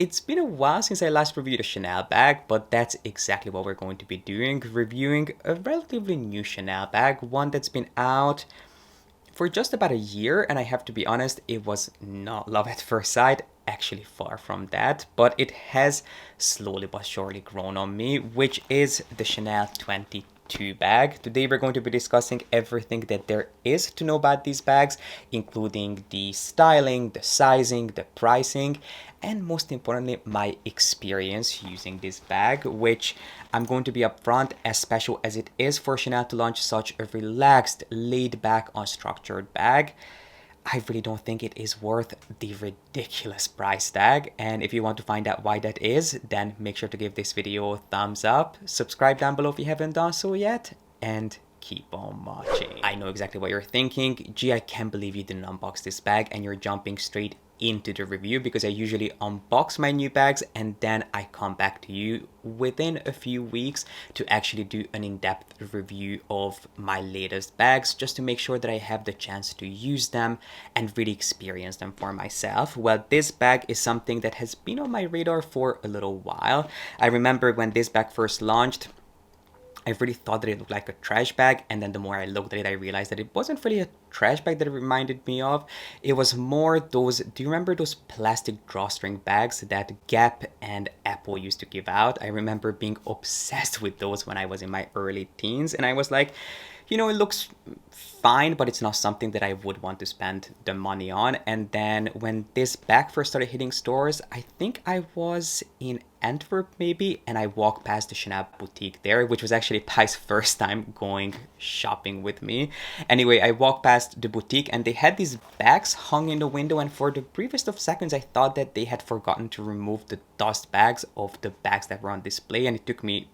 It's been a while since I last reviewed a Chanel bag, but that's exactly what we're going to be doing, reviewing a relatively new Chanel bag, one that's been out for just about a year, and I have to be honest, it was not love at first sight, actually far from that, but it has slowly but surely grown on me, which is the Chanel 22 bag. Today we're going to be discussing everything that there is to know about these bags, including the styling, the sizing, the pricing, and most importantly, my experience using this bag, which I'm going to be upfront, as special as it is for Chanel to launch such a relaxed, laid-back, unstructured bag. I really don't think it is worth the ridiculous price tag. And if you want to find out why that is, then make sure to give this video a thumbs up, subscribe down below if you haven't done so yet, and keep on watching. I know exactly what you're thinking. Gee, I can't believe you didn't unbox this bag and you're jumping straight into the review, because I usually unbox my new bags and then I come back to you within a few weeks to actually do an in-depth review of my latest bags, just to make sure that I have the chance to use them and really experience them for myself. Well, this bag is something that has been on my radar for a little while. I remember when this bag first launched, I really thought that it looked like a trash bag, and then the more I looked at it, I realized that it wasn't really a trash bag that it reminded me of. It was more those, do you remember those plastic drawstring bags that Gap and Apple used to give out? I remember being obsessed with those when I was in my early teens, and I was like, you know, it looks fine, but it's not something that I would want to spend the money on. And then when this bag first started hitting stores, I think I was in Antwerp maybe, and I walked past the Chanel boutique there, which was actually Ty's first time going shopping with me. Anyway, I walked past the boutique and they had these bags hung in the window, and for the briefest of seconds I thought that they had forgotten to remove the dust bags of the bags that were on display, and it took me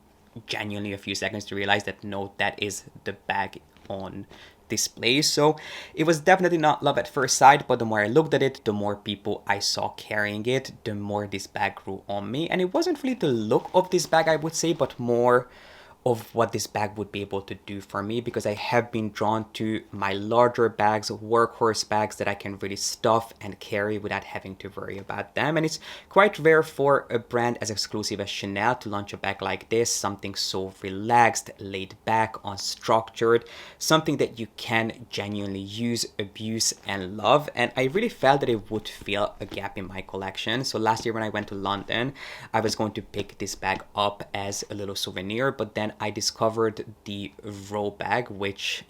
genuinely a few seconds to realize that no, that is the bag on display. So it was definitely not love at first sight, but the more I looked at it, the more people I saw carrying it, the more this bag grew on me. And it wasn't really the look of this bag, I would say, but more of what this bag would be able to do for me, because I have been drawn to my larger bags, workhorse bags that I can really stuff and carry without having to worry about them. And it's quite rare for a brand as exclusive as Chanel to launch a bag like this, something so relaxed, laid back, unstructured, something that you can genuinely use, abuse, and love. And I really felt that it would fill a gap in my collection. So last year when I went to London, I was going to pick this bag up as a little souvenir, but then I discovered the Row bag, which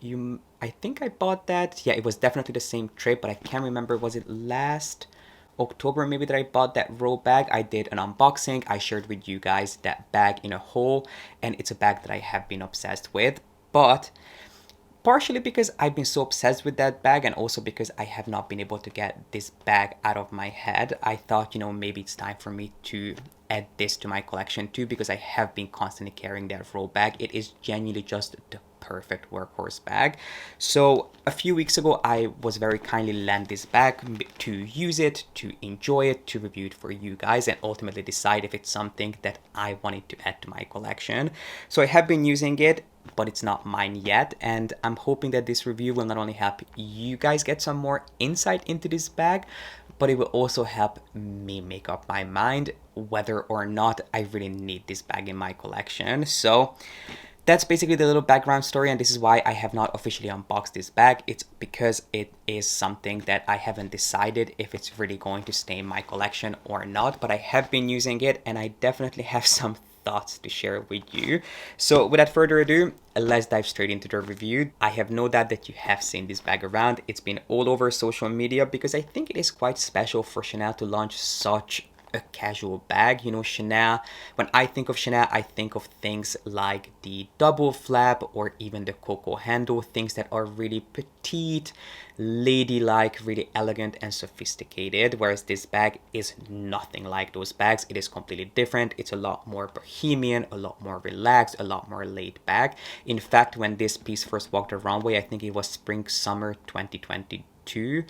I think I bought that. Yeah, it was definitely the same trip, but I can't remember, was it last October maybe that I bought that Row bag? I did an unboxing. I shared with you guys that bag in a haul, and it's a bag that I have been obsessed with. But partially because I've been so obsessed with that bag, and also because I have not been able to get this bag out of my head, I thought, you know, maybe it's time for me to add this to my collection too, because I have been constantly carrying that Row bag. It is genuinely just the perfect workhorse bag. So a few weeks ago, I was very kindly lent this bag to use it, to enjoy it, to review it for you guys, and ultimately decide if it's something that I wanted to add to my collection. So I have been using it, but it's not mine yet, and I'm hoping that this review will not only help you guys get some more insight into this bag, but it will also help me make up my mind whether or not I really need this bag in my collection. So that's basically the little background story, and this is why I have not officially unboxed this bag. It's because it is something that I haven't decided if it's really going to stay in my collection or not, but I have been using it and I definitely have some thoughts to share with you. So without further ado, let's dive straight into the review. I have no doubt that you have seen this bag around. It's been all over social media because I think it is quite special for Chanel to launch such a casual bag. You know, Chanel, when I think of Chanel, I think of things like the double flap or even the Coco handle, things that are really petite, ladylike, really elegant and sophisticated, whereas this bag is nothing like those bags. It is completely different. It's a lot more bohemian, a lot more relaxed, a lot more laid back. In fact, when this piece first walked the runway, I think it was spring summer 2022,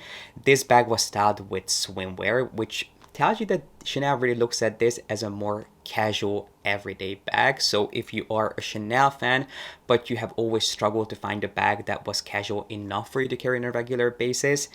this bag was styled with swimwear, which tells you that Chanel really looks at this as a more casual everyday bag. So if you are a Chanel fan, but you have always struggled to find a bag that was casual enough for you to carry on a regular basis,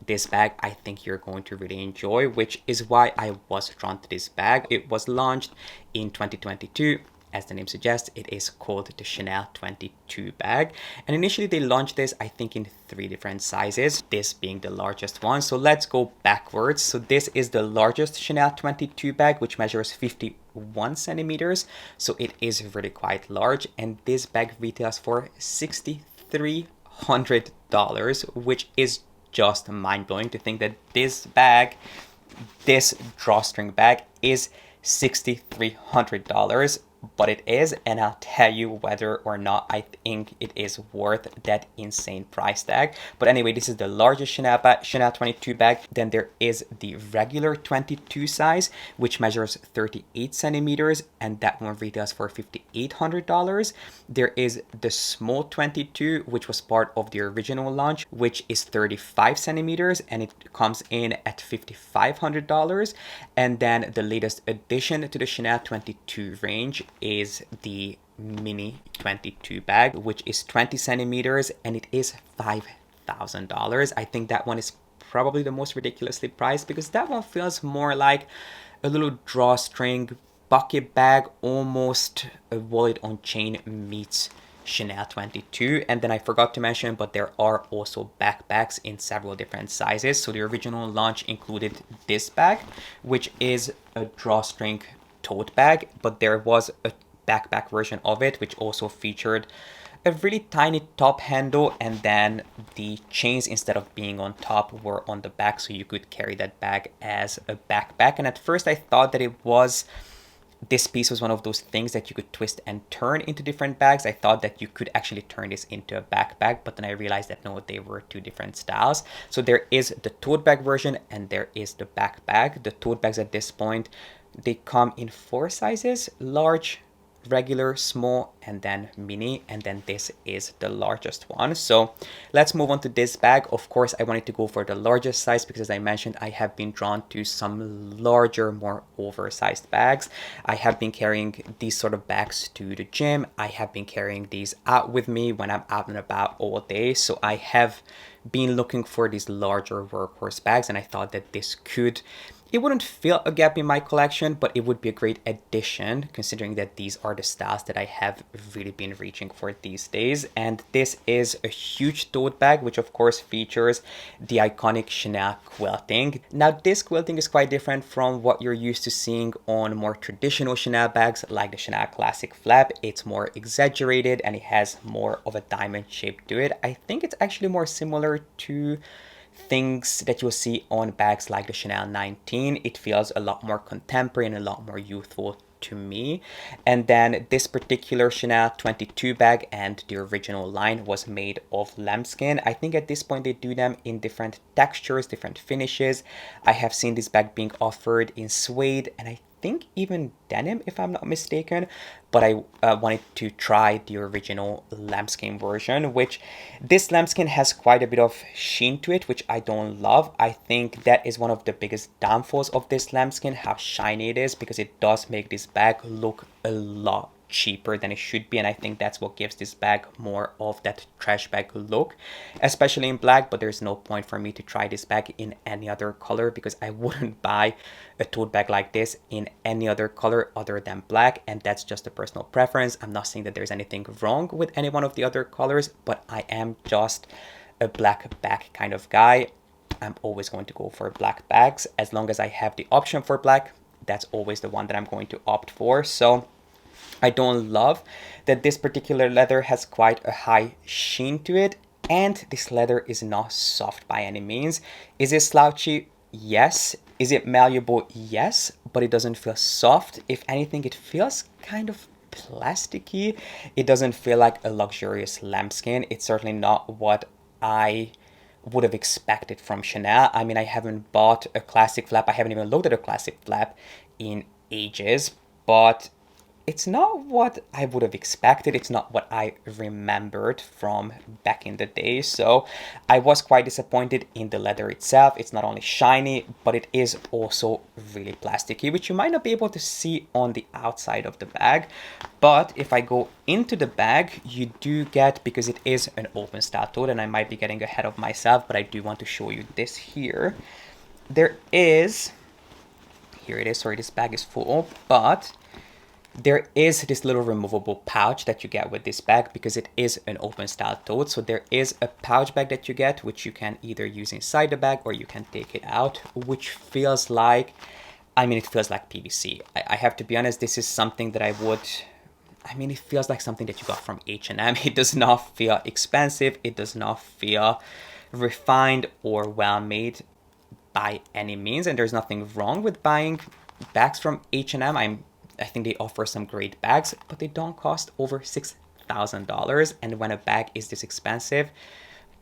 this bag I think you're going to really enjoy, which is why I was drawn to this bag. It was launched in 2022. As the name suggests, it is called the Chanel 22 bag. And initially they launched this, I think, in 3 different sizes, this being the largest one. So let's go backwards. So this is the largest Chanel 22 bag, which measures 51 centimeters. So it is really quite large. And this bag retails for $6,300, which is just mind-blowing to think that this bag, this drawstring bag, is $6,300, but it is, and I'll tell you whether or not I think it is worth that insane price tag. But anyway, this is the largest Chanel 22 bag. Then there is the regular 22 size, which measures 38 centimeters, and that one retails for $5,800. There is the small 22, which was part of the original launch, which is 35 centimeters, and it comes in at $5,500. And then the latest addition to the Chanel 22 range is the mini 22 bag, which is 20 centimeters, and it is $5,000. I think that one is probably the most ridiculously priced, because that one feels more like a little drawstring bucket bag, almost a wallet on chain meets Chanel 22. And then I forgot to mention, but there are also backpacks in several different sizes. So the original launch included this bag, which is a drawstring tote bag, but there was a backpack version of it which also featured a really tiny top handle, and then the chains, instead of being on top, were on the back, so you could carry that bag as a backpack. And at first I thought that this piece was one of those things that you could twist and turn into different bags. I thought that you could actually turn this into a backpack, but then I realized that no, they were 2 different styles. So there is the tote bag version and there is the backpack. The tote bags at this point, they come in 4 sizes: large, regular, small, and then mini, and then this is the largest one. So let's move on to this bag. Of course, I wanted to go for the largest size because, as I mentioned, I have been drawn to some larger, more oversized bags. I have been carrying these sort of bags to the gym. I have been carrying these out with me when I'm out and about all day. So I have been looking for these larger workhorse bags, and I thought that it wouldn't fill a gap in my collection, but it would be a great addition, considering that these are the styles that I have really been reaching for these days. And this is a huge tote bag, which of course features the iconic Chanel quilting. Now, this quilting is quite different from what you're used to seeing on more traditional Chanel bags, like the Chanel Classic Flap. It's more exaggerated and it has more of a diamond shape to it. I think it's actually more similar to things that you'll see on bags like the Chanel 19. It feels a lot more contemporary and a lot more youthful to me. And then this particular Chanel 22 bag and the original line was made of lambskin. I think at this point they do them in different textures, different finishes. I have seen this bag being offered in suede and I think even denim, if I'm not mistaken, but I wanted to try the original lambskin version, which this lambskin has quite a bit of sheen to it, which I don't love. I think that is one of the biggest downfalls of this lambskin, how shiny it is, because it does make this bag look a lot cheaper than it should be, and I think that's what gives this bag more of that trash bag look, especially in black. But there's no point for me to try this bag in any other color, because I wouldn't buy a tote bag like this in any other color other than black, and that's just a personal preference. I'm not saying that there's anything wrong with any one of the other colors, but I am just a black bag kind of guy. I'm always going to go for black bags. As long as I have the option for black, that's always the one that I'm going to opt for. So I don't love that this particular leather has quite a high sheen to it, and this leather is not soft by any means. Is it slouchy? Yes. Is it malleable? Yes, but it doesn't feel soft. If anything, it feels kind of plasticky. It doesn't feel like a luxurious lambskin. It's certainly not what I would have expected from Chanel. I mean, I haven't bought a classic flap. I haven't even looked at a classic flap in ages, but it's not what I would have expected. It's not what I remembered from back in the day. So I was quite disappointed in the leather itself. It's not only shiny, but it is also really plasticky, which you might not be able to see on the outside of the bag. But if I go into the bag, you do get, because it is an open style tote, and I might be getting ahead of myself, but I do want to show you this here. There is, here it is, sorry, this bag is full, but there is this little removable pouch that you get with this bag because it is an open style tote. So there is a pouch bag that you get, which you can either use inside the bag or you can take it out, which feels like, I mean, it feels like PVC. I have to be honest, this is something that I would, I mean, it feels like something that you got from H&M. It does not feel expensive. It does not feel refined or well made by any means. And there's nothing wrong with buying bags from H&M. I think they offer some great bags, but they don't cost over $6,000. And when a bag is this expensive,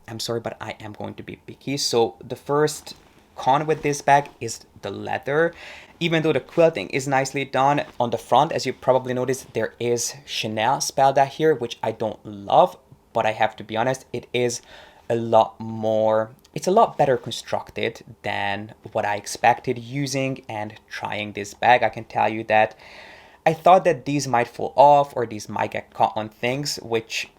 I'm sorry, but I am going to be picky. So the first con with this bag is the leather. Even though the quilting is nicely done on the front, as you probably noticed, there is Chanel spelled out here, which I don't love, but I have to be honest, it is a lot more, it's a lot better constructed than what I expected using and trying this bag. I can tell you that I thought that these might fall off or these might get caught on things, which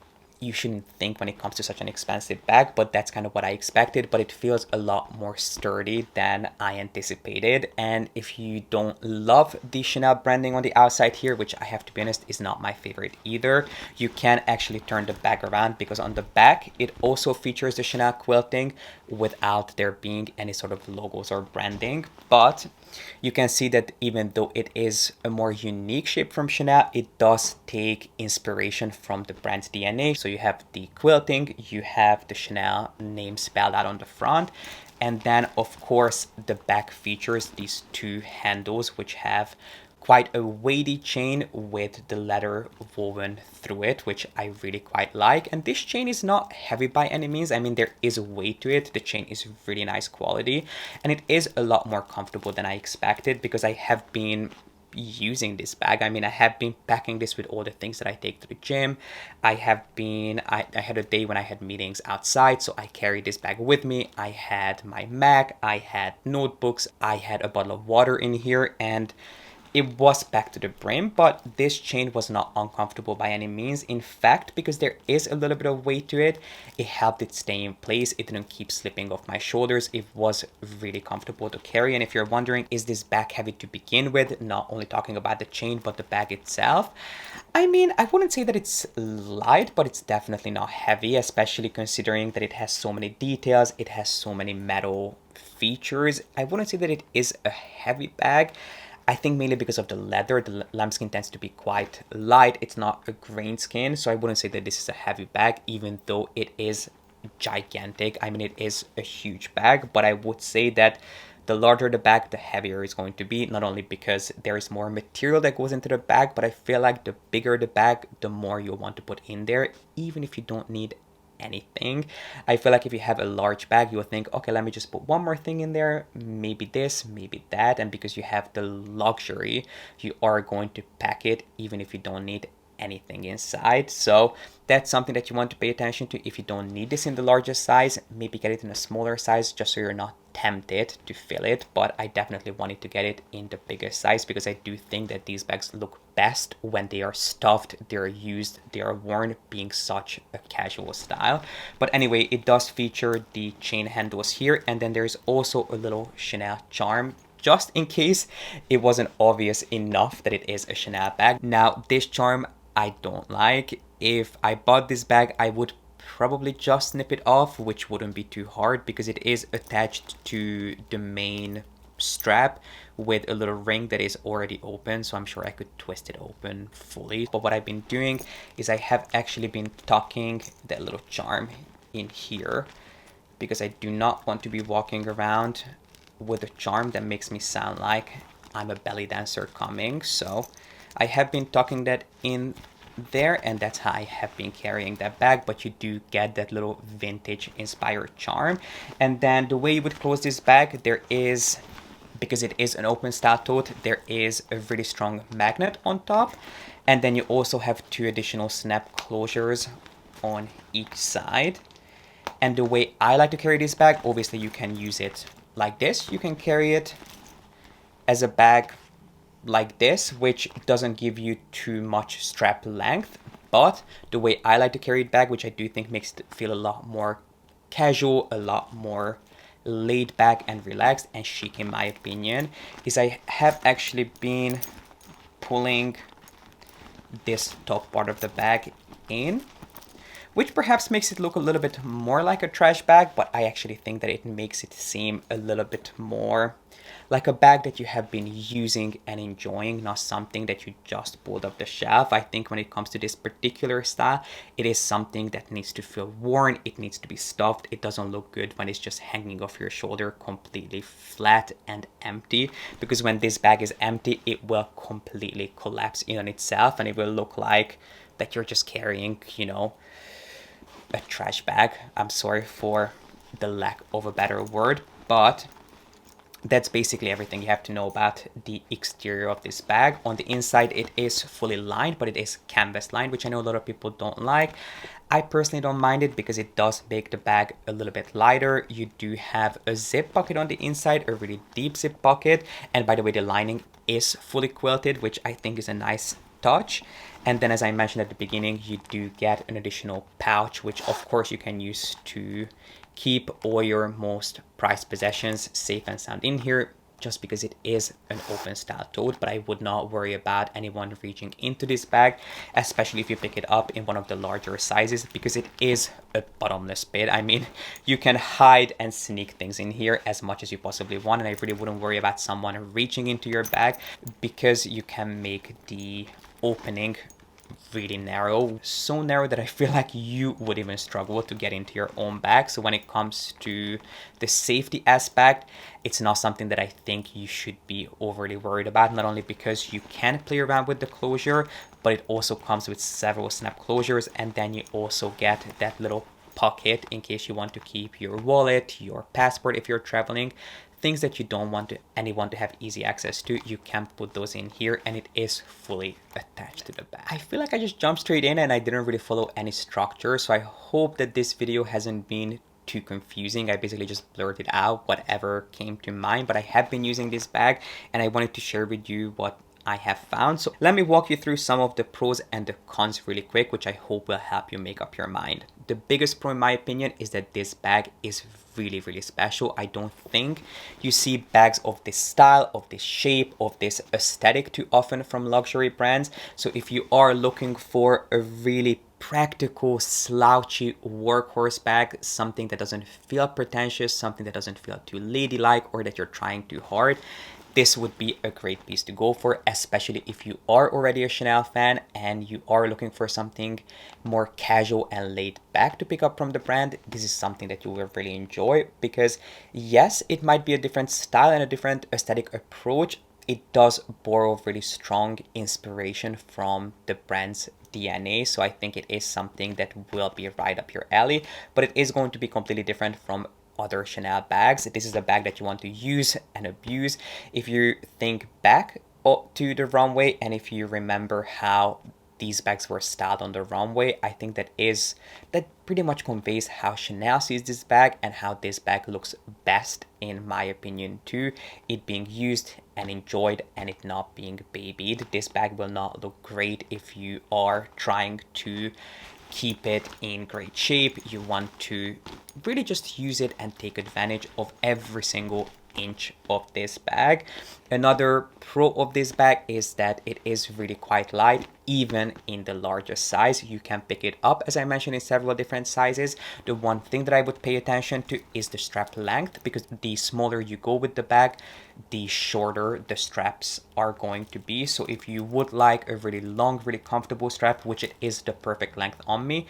you shouldn't think when it comes to such an expensive bag, but that's kind of what I expected. But it feels a lot more sturdy than I anticipated. And if you don't love the Chanel branding on the outside here, which I have to be honest is not my favorite either, you can actually turn the bag around, because on the back it also features the Chanel quilting without there being any sort of logos or branding. But you can see that even though it is a more unique shape from Chanel, it does take inspiration from the brand's DNA. So you have the quilting, you have the Chanel name spelled out on the front, and then of course the back features these two handles which have quite a weighty chain with the leather woven through it, which I really quite like. And this chain is not heavy by any means. I mean, there is a weight to it. The chain is really nice quality, and it is a lot more comfortable than I expected, because I have been using this bag. I mean, I have been packing this with all the things that I take to the gym. I had a day when I had meetings outside, so I carried this bag with me. I had my Mac, I had notebooks, I had a bottle of water in here, and it was packed to the brim. But this chain was not uncomfortable by any means. In fact, because there is a little bit of weight to it, it helped it stay in place. It didn't keep slipping off my shoulders. It was really comfortable to carry. And if you're wondering, is this bag heavy to begin with? Not only talking about the chain, but the bag itself. I mean, I wouldn't say that it's light, but it's definitely not heavy, especially considering that it has so many details. It has so many metal features. I wouldn't say that it is a heavy bag. I think mainly because of the leather. The lambskin tends to be quite light. It's not a grain skin, so I wouldn't say that this is a heavy bag, even though it is gigantic. I mean, it is a huge bag, but I would say that the larger the bag, the heavier it's going to be, not only because there is more material that goes into the bag, but I feel like the bigger the bag, the more you'll want to put in there, even if you don't need anything. I feel like if you have a large bag, you'll think, okay, let me just put one more thing in there, maybe this, maybe that. And because you have the luxury, you are going to pack it even if you don't need anything inside. So that's something that you want to pay attention to. If you don't need this in the largest size, maybe get it in a smaller size, just so you're not tempted to fill it. But I definitely wanted to get it in the biggest size, because I do think that these bags look best when they are stuffed, they're used, they are worn, being such a casual style. But anyway, it does feature the chain handles here, and then there's also a little Chanel charm, just in case it wasn't obvious enough that it is a Chanel bag. Now, this charm I don't like. If I bought this bag, I would probably just snip it off, which wouldn't be too hard, because it is attached to the main strap with a little ring that is already open, so I'm sure I could twist it open fully. But what I've been doing is I have actually been tucking that little charm in here, because I do not want to be walking around with a charm that makes me sound like I'm a belly dancer coming. So I have been tucking that in there, and that's how I have been carrying that bag. But you do get that little vintage inspired charm. And then the way you would close this bag, there is because it is an open style tote, there is a really strong magnet on top. And then you also have 2 additional snap closures on each side. And the way I like to carry this bag, obviously you can use it like this. You can carry it as a bag like this, which doesn't give you too much strap length. But the way I like to carry it bag, which I do think makes it feel a lot more casual, a lot more laid back and relaxed and chic in my opinion, is I have actually been pulling this top part of the bag in, which perhaps makes it look a little bit more like a trash bag, but I actually think that it makes it seem a little bit more like a bag that you have been using and enjoying, not something that you just pulled off the shelf. I think when it comes to this particular style, it is something that needs to feel worn, it needs to be stuffed. It doesn't look good when it's just hanging off your shoulder completely flat and empty, because when this bag is empty, it will completely collapse in on itself and it will look like that you're just carrying, you know, a trash bag. I'm sorry for the lack of a better word, but that's basically everything you have to know about the exterior of this bag. On the inside, it is fully lined, but it is canvas lined, which I know a lot of people don't like. I personally don't mind it because it does make the bag a little bit lighter. You do have a zip pocket on the inside, a really deep zip pocket. And by the way, the lining is fully quilted, which I think is a nice touch. And then as I mentioned at the beginning, you do get an additional pouch, which of course you can use to keep all your most prized possessions safe and sound in here, just because it is an open style tote. But I would not worry about anyone reaching into this bag, especially if you pick it up in one of the larger sizes, because it is a bottomless pit. I mean, you can hide and sneak things in here as much as you possibly want, and I really wouldn't worry about someone reaching into your bag, because you can make the opening really narrow, so narrow that I feel like you would even struggle to get into your own bag. So when it comes to the safety aspect, it's not something that I think you should be overly worried about, not only because you can play around with the closure, but it also comes with several snap closures, and then you also get that little pocket in case you want to keep your wallet, your passport if you're traveling. Things that you don't want anyone to have easy access to, you can put those in here, and it is fully attached to the bag. I feel like I just jumped straight in and I didn't really follow any structure, so I hope that this video hasn't been too confusing. I basically just blurted out whatever came to mind, but I have been using this bag and I wanted to share with you what I have found. So let me walk you through some of the pros and the cons really quick, which I hope will help you make up your mind. The biggest pro in my opinion is that this bag is really special. I don't think you see bags of this style, of this shape, of this aesthetic too often from luxury brands. So if you are looking for a really practical, slouchy workhorse bag, something that doesn't feel pretentious, something that doesn't feel too ladylike or that you're trying too hard, this would be a great piece to go for, especially if you are already a Chanel fan and you are looking for something more casual and laid back to pick up from the brand. This is something that you will really enjoy, because yes, it might be a different style and a different aesthetic approach. It does borrow really strong inspiration from the brand's DNA, so I think it is something that will be right up your alley, but it is going to be completely different from other Chanel bags. This is a bag that you want to use and abuse. If you think back to the runway and if you remember how these bags were styled on the runway, I think that pretty much conveys how Chanel sees this bag and how this bag looks best, in my opinion too. It being used and enjoyed and it not being babied. This bag will not look great if you are trying to keep it in great shape. You want to really just use it and take advantage of every single inch of this bag. Another pro of this bag is that it is really quite light, even in the largest size. You can pick it up, as I mentioned, in several different sizes. The one thing that I would pay attention to is the strap length, because the smaller you go with the bag, the shorter the straps are going to be. So if you would like a really long, really comfortable strap, which it is the perfect length on me,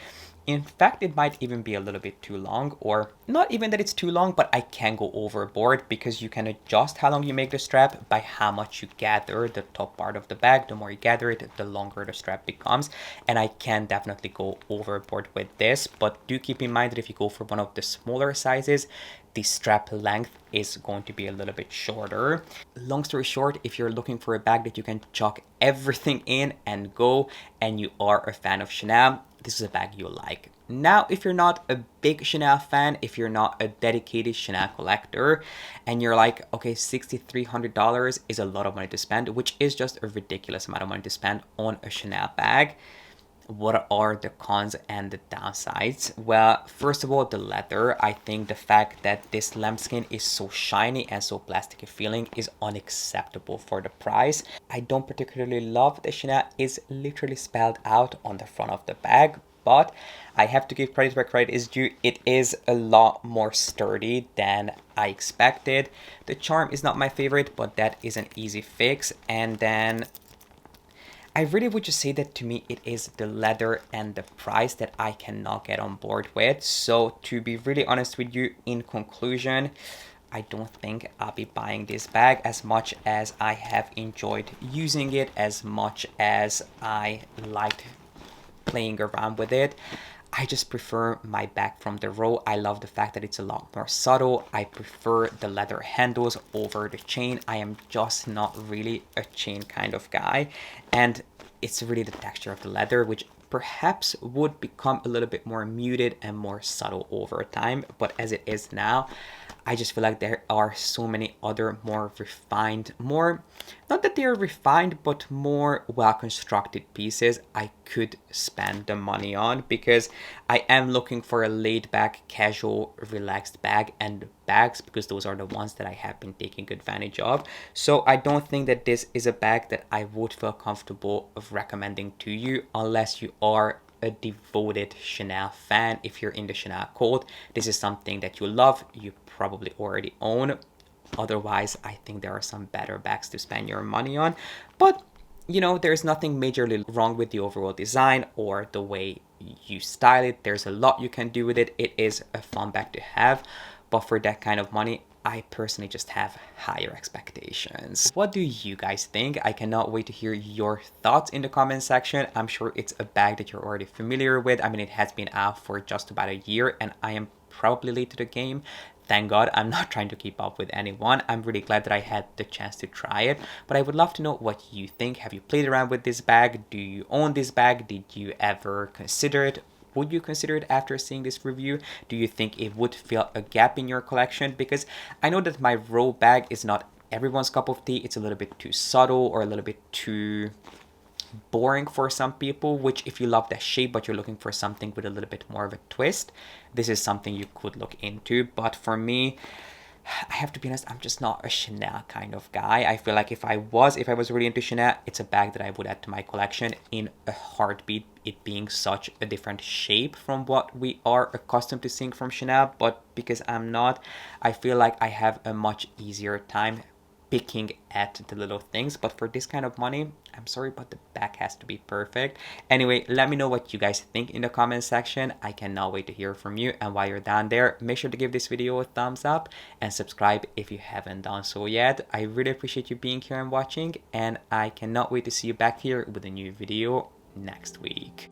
in fact, it might even be a little bit too long, or not even that it's too long, but I can go overboard, because you can adjust how long you make the strap by how much you gather the top part of the bag. The more you gather it, the longer the strap becomes, and I can definitely go overboard with this. But do keep in mind that if you go for one of the smaller sizes, the strap length is going to be a little bit shorter. Long story short, if you're looking for a bag that you can chuck everything in and go, and you are a fan of Chanel, this is a bag you'll like. Now, if you're not a big Chanel fan, if you're not a dedicated Chanel collector, and you're like, okay, $6,300 is a lot of money to spend, which is just a ridiculous amount of money to spend on a Chanel bag. What are the cons and the downsides? Well, first of all, the leather. I think the fact that this lambskin is so shiny and so plasticky feeling is unacceptable for the price. I don't particularly love that Chanel is literally spelled out on the front of the bag, but I have to give credit where credit is due. It is a lot more sturdy than I expected. The charm is not my favorite, but that is an easy fix. And then I really would just say that to me it is the leather and the price that I cannot get on board with. So to be really honest with you, in conclusion, I don't think I'll be buying this bag as much as I have enjoyed using it, as much as I liked playing around with it. I just prefer my bag from the row. I love the fact that it's a lot more subtle. I prefer the leather handles over the chain. I am just not really a chain kind of guy. And it's really the texture of the leather, which perhaps would become a little bit more muted and more subtle over time. But as it is now, I just feel like there are so many other more refined, more, not that they are refined, but more well-constructed pieces I could spend the money on, because I am looking for a laid-back, casual, relaxed bag, and bags, because those are the ones that I have been taking advantage of. So I don't think that this is a bag that I would feel comfortable of recommending to you unless you are a devoted Chanel fan. If you're in the Chanel code, this is something that you love, you probably already own. Otherwise, I think there are some better bags to spend your money on. But you know, there's nothing majorly wrong with the overall design or the way you style it. There's a lot you can do with it. It is a fun bag to have, but for that kind of money, I personally just have higher expectations. What do you guys think? I cannot wait to hear your thoughts in the comment section. I'm sure it's a bag that you're already familiar with. I mean, it has been out for just about a year and I am probably late to the game. Thank God I'm not trying to keep up with anyone. I'm really glad that I had the chance to try it, but I would love to know what you think. Have you played around with this bag? Do you own this bag? Did you ever consider it? Would you consider it after seeing this review? Do you think it would fill a gap in your collection? Because I know that my row bag is not everyone's cup of tea. It's a little bit too subtle or a little bit too boring for some people, which if you love that shape but you're looking for something with a little bit more of a twist, this is something you could look into. But for me, I have to be honest, I'm just not a Chanel kind of guy. I feel like if I was really into Chanel, it's a bag that I would add to my collection in a heartbeat, it being such a different shape from what we are accustomed to seeing from Chanel. But because I'm not, I feel like I have a much easier time picking at the little things. But for this kind of money, I'm sorry, but the bag has to be perfect. Anyway, let me know what you guys think in the comment section. I cannot wait to hear from you. And while you're down there, make sure to give this video a thumbs up and subscribe if you haven't done so yet. I really appreciate you being here and watching, and I cannot wait to see you back here with a new video next week.